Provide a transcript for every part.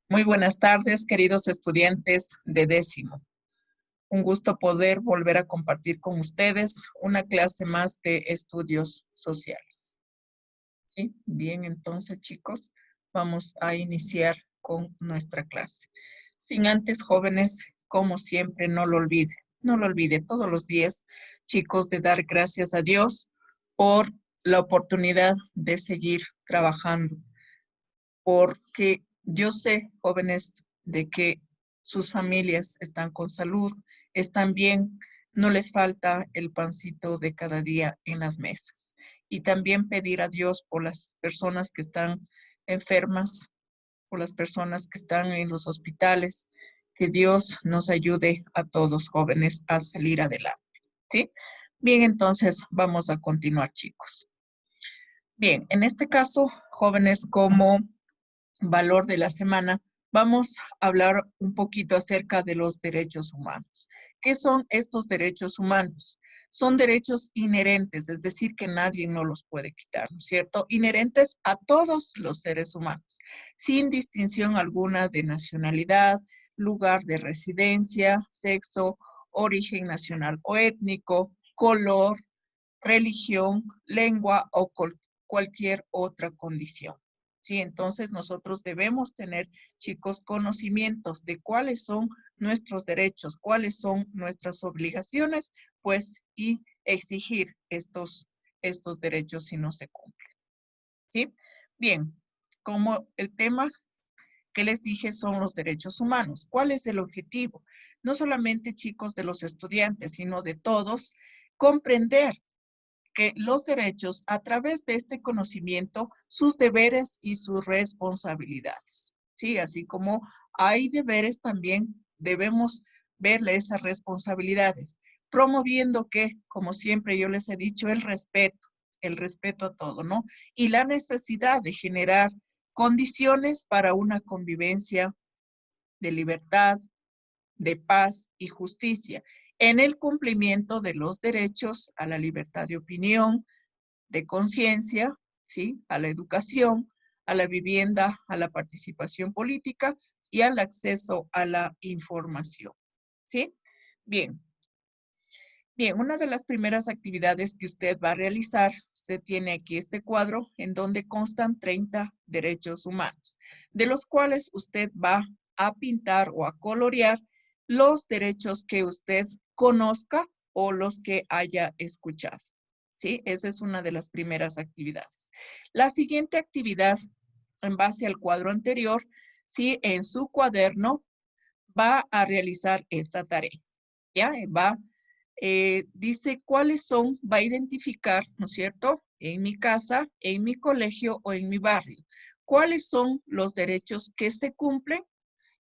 Muy buenas tardes, queridos estudiantes de décimo. Un gusto poder volver a compartir con ustedes una clase más de estudios sociales. ¿Sí? Bien, entonces, chicos, vamos a iniciar con nuestra clase. Sin antes, jóvenes, como siempre, no lo olvide todos los días, chicos, de dar gracias a Dios por la oportunidad de seguir trabajando, porque yo sé, jóvenes, de que sus familias están con salud, están bien, no les falta el pancito de cada día en las mesas. Y también pedir a Dios por las personas que están enfermas, por las personas que están en los hospitales, que Dios nos ayude a todos, jóvenes, a salir adelante. ¿Sí? Bien, entonces vamos a continuar, chicos. Bien, en este caso, jóvenes, como valor de la semana, vamos a hablar un poquito acerca de los derechos humanos. ¿Qué son estos derechos humanos? Son derechos inherentes, es decir, que nadie nos los puede quitar, ¿no es cierto? Inherentes a todos los seres humanos, sin distinción alguna de nacionalidad, lugar de residencia, sexo, origen nacional o étnico, color, religión, lengua o cualquier otra condición. ¿Sí? Entonces nosotros debemos tener, chicos, conocimientos de cuáles son nuestros derechos, cuáles son nuestras obligaciones, pues, y exigir estos derechos si no se cumplen. ¿Sí? Bien, como el tema que les dije son los derechos humanos. ¿Cuál es el objetivo? No solamente, chicos, de los estudiantes, sino de todos, comprender que los derechos a través de este conocimiento, sus deberes y sus responsabilidades. Sí, así como hay deberes, también debemos verle esas responsabilidades, promoviendo que, como siempre yo les he dicho, el respeto a todo, ¿no? Y la necesidad de generar condiciones para una convivencia de libertad, de paz y justicia, en el cumplimiento de los derechos a la libertad de opinión, de conciencia, ¿sí? A la educación, a la vivienda, a la participación política y al acceso a la información, ¿sí? Bien, bien, una de las primeras actividades que usted va a realizar, usted tiene aquí este cuadro en donde constan 30 derechos humanos, de los cuales usted va a pintar o a colorear los derechos que usted conozca o los que haya escuchado. ¿Sí? Esa es una de las primeras actividades. La siguiente actividad, en base al cuadro anterior, sí, en su cuaderno va a realizar esta tarea. ¿Ya? Dice cuáles son, va a identificar, ¿no es cierto? En mi casa, en mi colegio o en mi barrio. ¿Cuáles son los derechos que se cumplen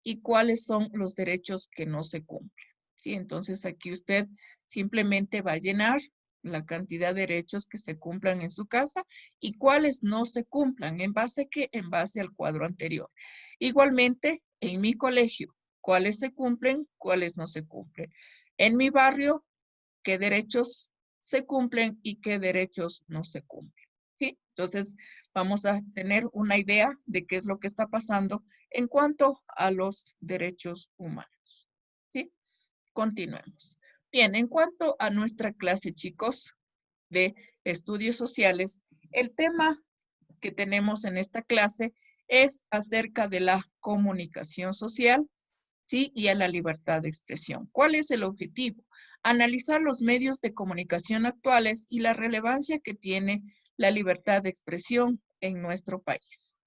y cuáles son los derechos que no se cumplen? ¿Sí? Entonces aquí usted simplemente va a llenar la cantidad de derechos que se cumplan en su casa y cuáles no se cumplan. ¿En base a qué? En base al cuadro anterior. Igualmente, en mi colegio, cuáles se cumplen, cuáles no se cumplen. En mi barrio, qué derechos se cumplen y qué derechos no se cumplen. ¿Sí? Entonces, vamos a tener una idea de qué es lo que está pasando en cuanto a los derechos humanos. ¿Sí? Continuemos. Bien, en cuanto a nuestra clase, chicos, de estudios sociales, el tema que tenemos en esta clase es acerca de la comunicación social, ¿sí? Y a la libertad de expresión. ¿Cuál es el objetivo? Analizar los medios de comunicación actuales y la relevancia que tiene la libertad de expresión en nuestro país.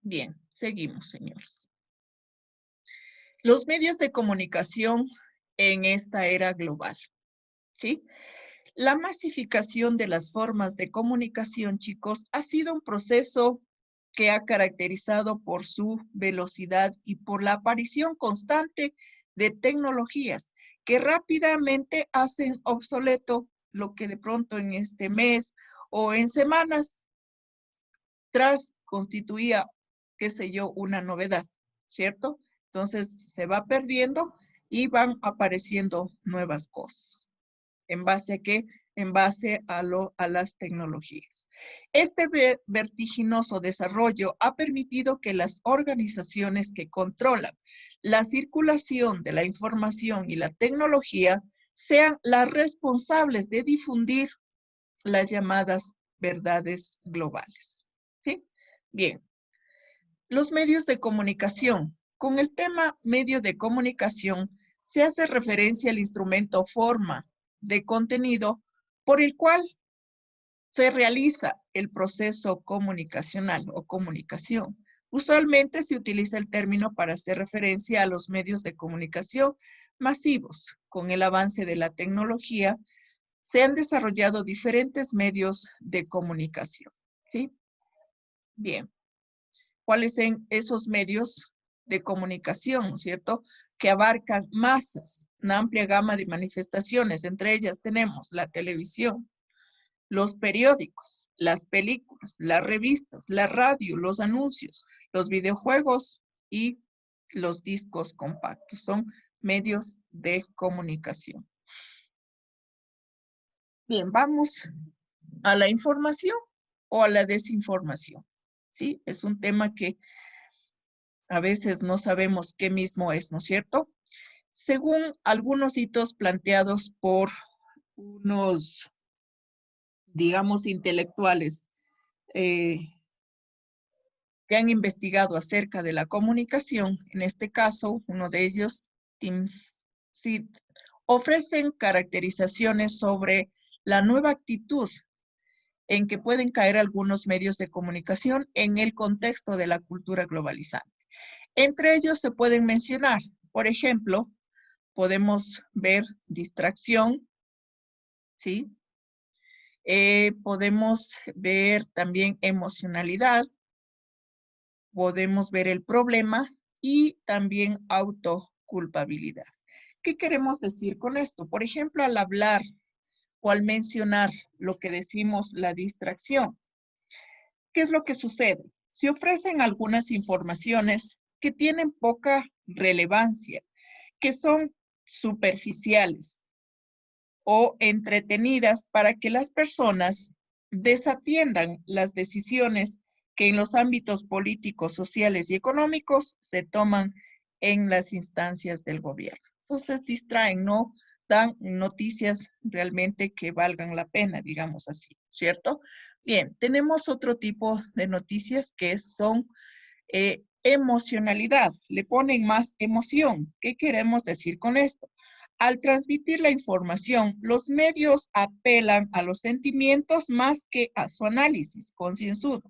Bien, seguimos, señores. Los medios de comunicación en esta era global, ¿sí? La masificación de las formas de comunicación, chicos, ha sido un proceso que ha caracterizado por su velocidad y por la aparición constante de tecnologías que rápidamente hacen obsoleto lo que de pronto en este mes o en semanas tras constituía, qué sé yo, una novedad, ¿cierto? Entonces se va perdiendo y van apareciendo nuevas cosas. ¿En base a qué? en base a las tecnologías. Este vertiginoso desarrollo ha permitido que las organizaciones que controlan la circulación de la información y la tecnología sean las responsables de difundir las llamadas verdades globales. ¿Sí? Bien. Los medios de comunicación. Con el tema medio de comunicación se hace referencia al instrumento forma de contenido por el cual se realiza el proceso comunicacional o comunicación. Usualmente se utiliza el término para hacer referencia a los medios de comunicación masivos. Con el avance de la tecnología, se han desarrollado diferentes medios de comunicación. ¿Sí? Bien. ¿Cuáles son esos medios de comunicación, cierto? Que abarcan masas, una amplia gama de manifestaciones. Entre ellas tenemos la televisión, los periódicos, las películas, las revistas, la radio, los anuncios, los videojuegos y los discos compactos. Son medios de comunicación. Bien, vamos a la información o a la desinformación. ¿Sí? Es un tema que a veces no sabemos qué mismo es, ¿no es cierto? Según algunos hitos planteados por unos, digamos, intelectuales que han investigado acerca de la comunicación, en este caso, uno de ellos, Tim Sid, ofrecen caracterizaciones sobre la nueva actitud en que pueden caer algunos medios de comunicación en el contexto de la cultura globalizante. Entre ellos se pueden mencionar, por ejemplo, podemos ver distracción, ¿sí? Podemos ver también emocionalidad, podemos ver el problema y también autoculpabilidad. ¿Qué queremos decir con esto? Por ejemplo, al hablar o al mencionar lo que decimos la distracción, ¿qué es lo que sucede? Se ofrecen algunas informaciones que tienen poca relevancia, que son superficiales o entretenidas para que las personas desatiendan las decisiones que en los ámbitos políticos, sociales y económicos se toman en las instancias del gobierno. Entonces distraen, no dan noticias realmente que valgan la pena, digamos así, ¿cierto? Bien, tenemos otro tipo de noticias que son emocionalidad, le ponen más emoción. ¿Qué queremos decir con esto? Al transmitir la información, los medios apelan a los sentimientos más que a su análisis concienzudo.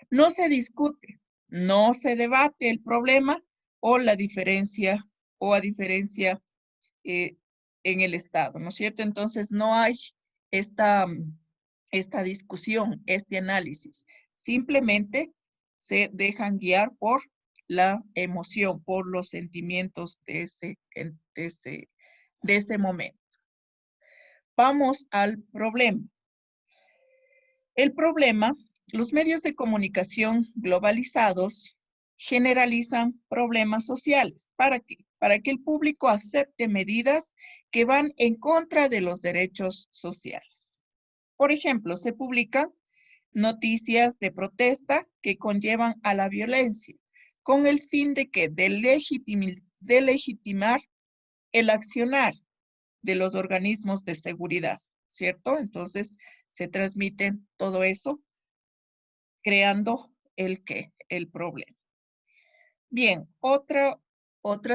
No se discute, no se debate el problema o la diferencia o a diferencia en el Estado, ¿no es cierto? Entonces no hay esta discusión, este análisis. Simplemente se dejan guiar por la emoción, por los sentimientos de ese momento. Vamos al problema. El problema, los medios de comunicación globalizados generalizan problemas sociales. ¿Para qué? Para que el público acepte medidas que van en contra de los derechos sociales. Por ejemplo, se publican noticias de protesta que conllevan a la violencia, con el fin de que de legitimar el accionar de los organismos de seguridad, ¿cierto? Entonces, se transmite todo eso creando el problema. Bien, otra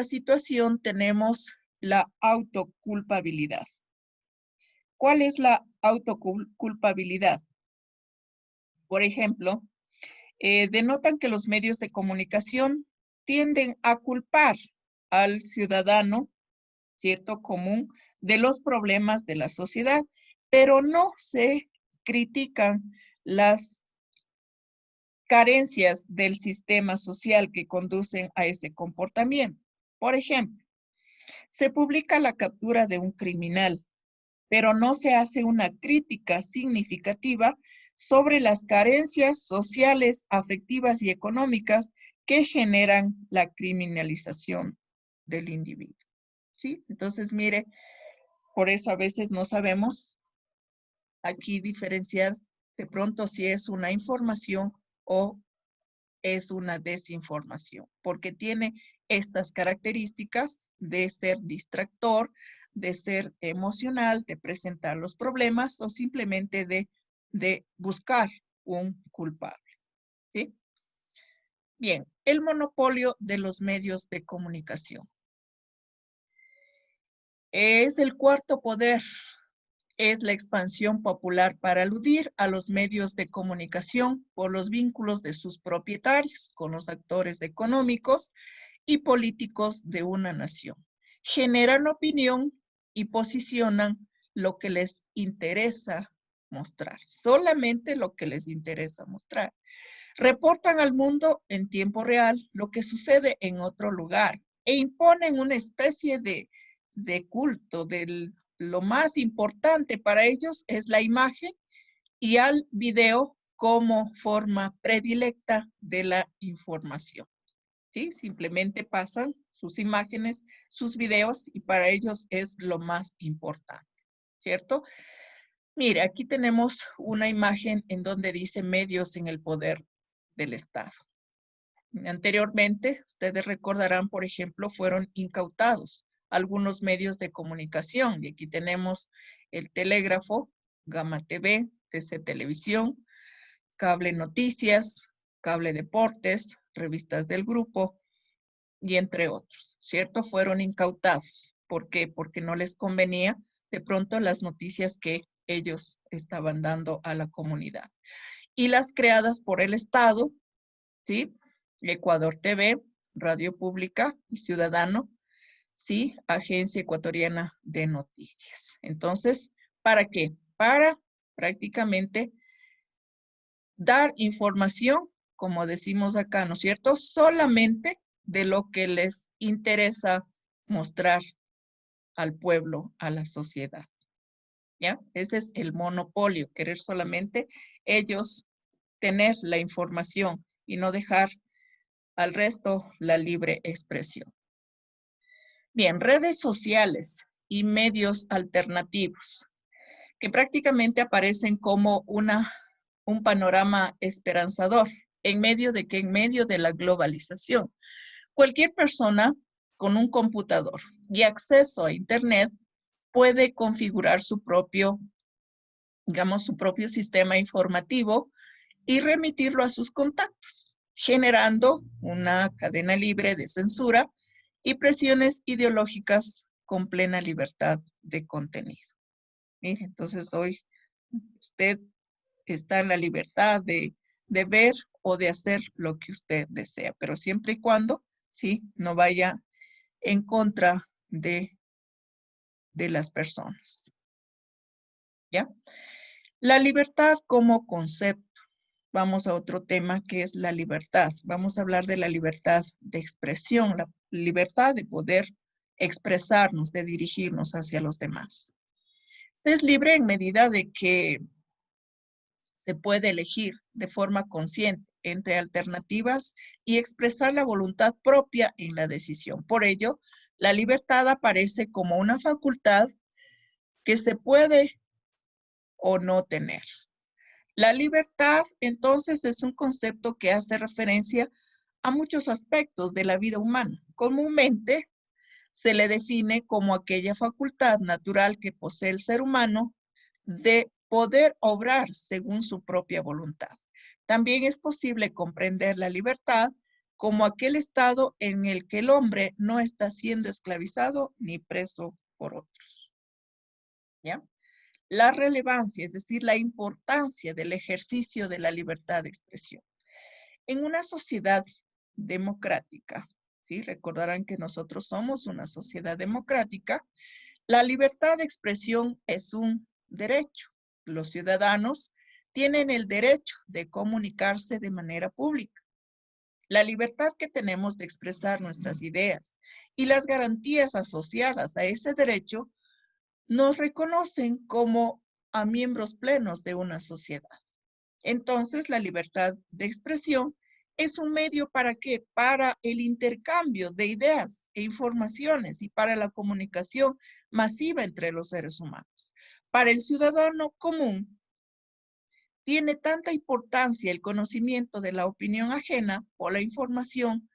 situación tenemos la autoculpabilidad. ¿Cuál es la autoculpabilidad? Por ejemplo, denotan que los medios de comunicación tienden a culpar al ciudadano, ¿cierto?, común, de los problemas de la sociedad, pero no se critican las carencias del sistema social que conducen a ese comportamiento. Por ejemplo, se publica la captura de un criminal, pero no se hace una crítica significativa sobre las carencias sociales, afectivas y económicas que generan la criminalización del individuo. ¿Sí? Entonces, mire, por eso a veces no sabemos aquí diferenciar de pronto si es una información o es una desinformación, porque tiene estas características de ser distractor, de ser emocional, de presentar los problemas o simplemente de buscar un culpable, ¿sí? Bien, el monopolio de los medios de comunicación. Es el cuarto poder, es la expansión popular para aludir a los medios de comunicación por los vínculos de sus propietarios con los actores económicos y políticos de una nación. Generan opinión y posicionan lo que les interesa mostrar, solamente lo que les interesa mostrar. Reportan al mundo en tiempo real lo que sucede en otro lugar e imponen una especie de culto. Lo más importante para ellos es la imagen y al video como forma predilecta de la información. ¿Sí? Simplemente pasan sus imágenes, sus videos y para ellos es lo más importante, ¿cierto? Mire, aquí tenemos una imagen en donde dice medios en el poder del Estado. Anteriormente, ustedes recordarán, por ejemplo, fueron incautados algunos medios de comunicación. Y aquí tenemos el Telégrafo, Gama TV, TC Televisión, Cable Noticias, Cable Deportes, revistas del grupo y entre otros, ¿cierto? Fueron incautados. ¿Por qué? Porque no les convenía de pronto las noticias que ellos estaban dando a la comunidad. Y las creadas por el Estado, ¿sí? Ecuador TV, Radio Pública y Ciudadano, ¿sí? Agencia Ecuatoriana de Noticias. Entonces, ¿para qué? Para prácticamente dar información, como decimos acá, ¿no es cierto? Solamente de lo que les interesa mostrar al pueblo, a la sociedad. ¿Ya? Ese es el monopolio, querer solamente ellos tener la información y no dejar al resto la libre expresión. Bien, redes sociales y medios alternativos, que prácticamente aparecen como un panorama esperanzador, en medio de que en medio de la globalización. Cualquier persona con un computador y acceso a Internet puede configurar su propio, digamos, su propio sistema informativo y remitirlo a sus contactos, generando una cadena libre de censura y presiones ideológicas con plena libertad de contenido. Mire, entonces hoy usted está en la libertad de ver o de hacer lo que usted desea, pero siempre y cuando, sí, no vaya en contra de las personas. ¿Ya? La libertad como concepto. Vamos a otro tema que es la libertad. Vamos a hablar de la libertad de expresión, la libertad de poder expresarnos, de dirigirnos hacia los demás. Se es libre en medida de que se puede elegir de forma consciente entre alternativas y expresar la voluntad propia en la decisión. Por ello, la libertad aparece como una facultad que se puede o no tener. La libertad, entonces, es un concepto que hace referencia a muchos aspectos de la vida humana. Comúnmente se le define como aquella facultad natural que posee el ser humano de poder obrar según su propia voluntad. También es posible comprender la libertad como aquel estado en el que el hombre no está siendo esclavizado ni preso por otros. ¿Ya? La relevancia, es decir, la importancia del ejercicio de la libertad de expresión. En una sociedad democrática, ¿sí? Recordarán que nosotros somos una sociedad democrática. La libertad de expresión es un derecho. Los ciudadanos tienen el derecho de comunicarse de manera pública. La libertad que tenemos de expresar nuestras ideas y las garantías asociadas a ese derecho nos reconocen como a miembros plenos de una sociedad. Entonces, la libertad de expresión es un medio ¿para qué? Para el intercambio de ideas e informaciones y para la comunicación masiva entre los seres humanos. Para el ciudadano común, tiene tanta importancia el conocimiento de la opinión ajena o la información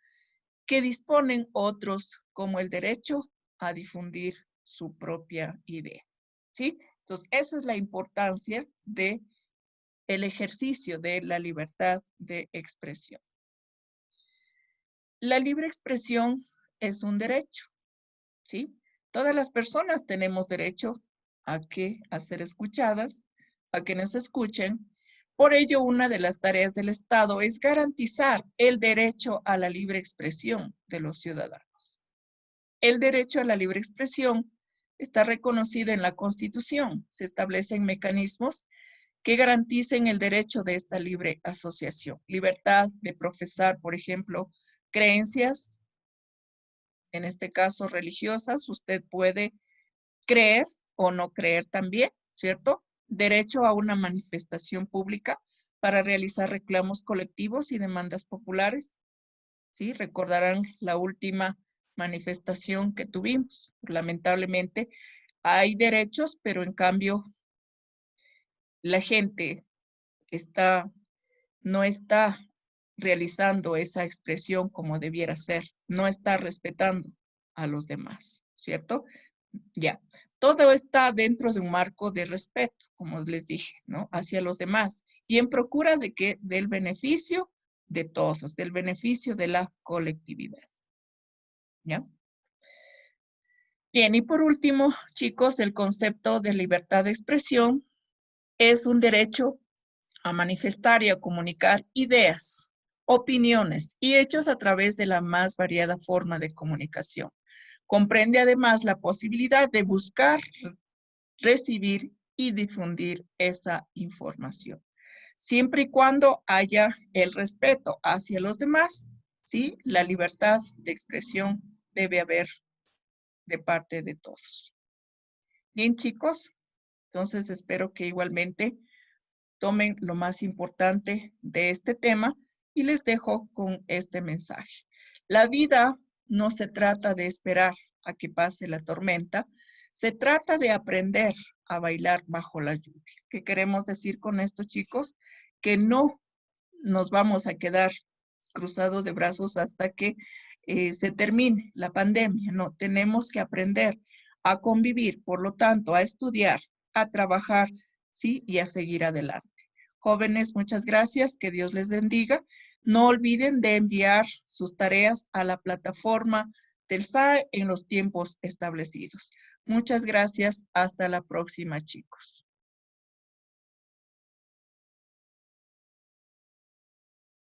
que disponen otros como el derecho a difundir su propia idea. ¿Sí? Entonces, esa es la importancia de el ejercicio de la libertad de expresión. La libre expresión es un derecho, ¿sí? Todas las personas tenemos derecho a ser escuchadas, a que nos escuchen. Por ello, una de las tareas del Estado es garantizar el derecho a la libre expresión de los ciudadanos. El derecho a la libre expresión está reconocido en la Constitución. Se establecen mecanismos que garanticen el derecho de esta libre asociación. Libertad de profesar, por ejemplo, creencias, en este caso religiosas. Usted puede creer o no creer también, ¿cierto? Derecho a una manifestación pública para realizar reclamos colectivos y demandas populares. ¿Sí? Recordarán la última manifestación que tuvimos. Lamentablemente hay derechos, pero en cambio la gente no está realizando esa expresión como debiera ser, no está respetando a los demás, ¿cierto? Ya, todo está dentro de un marco de respeto, como les dije, ¿no? Hacia los demás y en procura del beneficio de todos, del beneficio de la colectividad, ¿ya? Bien, y por último, chicos, el concepto de libertad de expresión es un derecho a manifestar y a comunicar ideas, opiniones y hechos a través de la más variada forma de comunicación. Comprende además la posibilidad de buscar, recibir y difundir esa información, siempre y cuando haya el respeto hacia los demás, ¿sí? La libertad de expresión debe haber de parte de todos. Bien, chicos, entonces espero que igualmente tomen lo más importante de este tema y les dejo con este mensaje. La vida no se trata de esperar a que pase la tormenta, se trata de aprender a bailar bajo la lluvia. ¿Qué queremos decir con esto, chicos? Que no nos vamos a quedar cruzados de brazos hasta que se termine la pandemia. No, tenemos que aprender a convivir, por lo tanto, a estudiar, a trabajar, ¿sí? Y a seguir adelante. Jóvenes, muchas gracias, que Dios les bendiga. No olviden de enviar sus tareas a la plataforma del SAE en los tiempos establecidos. Muchas gracias, hasta la próxima, chicos.